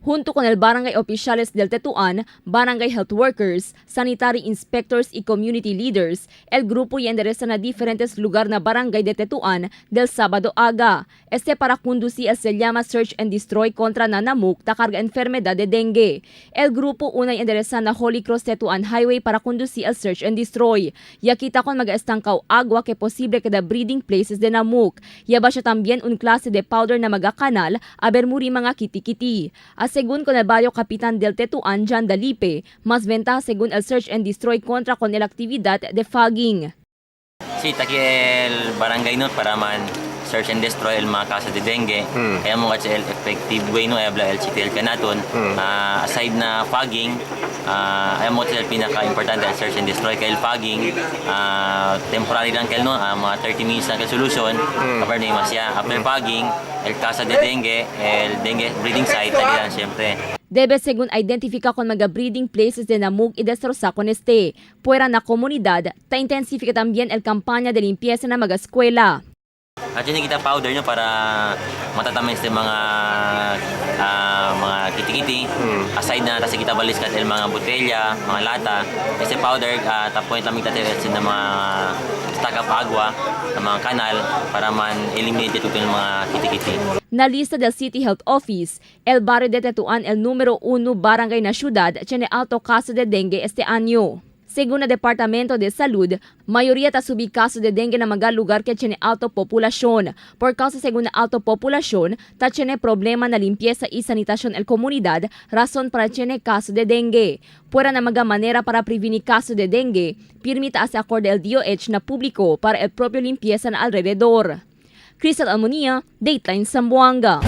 Junto con el barangay oficiales del Tetuan, barangay health workers, sanitary inspectors y community leaders, el grupo ya endereza na diferentes lugar na barangay de Tetuan del Sábado aga. Para Conduci se llama Search and Destroy contra na Lamuk ta carga enfermedad de dengue. El grupo unay endereza na Holy Cross Tetuan Highway para Conduci al Search and Destroy. Ya kita kon mag-estangkaw agua que posible kada breeding places de Lamuk. Ya ba siya tambien un klase de powder na magakanal aber muri mga kiti-kiti. Según con el Barrio Kapitan del Tetuan, Jan Dalipe, más ventaja según el Search and Destroy contra con la actividad de fogging. Sí, aquí el barangay no para man search and destroy el mga casos de dengue. Kaya mo kasi el effective way no ebla el city el kanaton. Aside na fogging, ay mo el pinaka-importante el search and destroy kay el fogging. Temporary lang kay no, mga 30 minutes lang kay solution. Kapag na masya after fogging, el caso de dengue, el dengue breeding site tali lang siyempre. Debe según identifica con mga breeding places de Lamuk y Destrosa con Fuera na komunidad, ta intensifica también el kampanya de limpieza na mga eskwela. At yun kita powder nyo para matatamis yung mga kiti-kiti. Aside na kasi kita balis kat el mga botelya, mga lata. Kasi powder, tapoy lang kita ng mga stock of agua, ng mga kanal para man eliminate ito yung mga kiti-kiti. Na lista del City Health Office, el Barrio de Tetuan el número 1 barangay na syudad tiene alto caso de dengue este año. Según el Departamento de Salud, mayoría ta subí caso de dengue na mga lugar que tiene alto populasyon. Por causa según na alto populasyon, ta tiene problema na limpieza y sanitación el comunidad, razón para tiene caso de dengue. Fuera na mga manera para prevenir caso de dengue, permita se acorde el DOH na público para el propio limpieza na alrededor. Crystal Almonia, Dateline Zamboanga.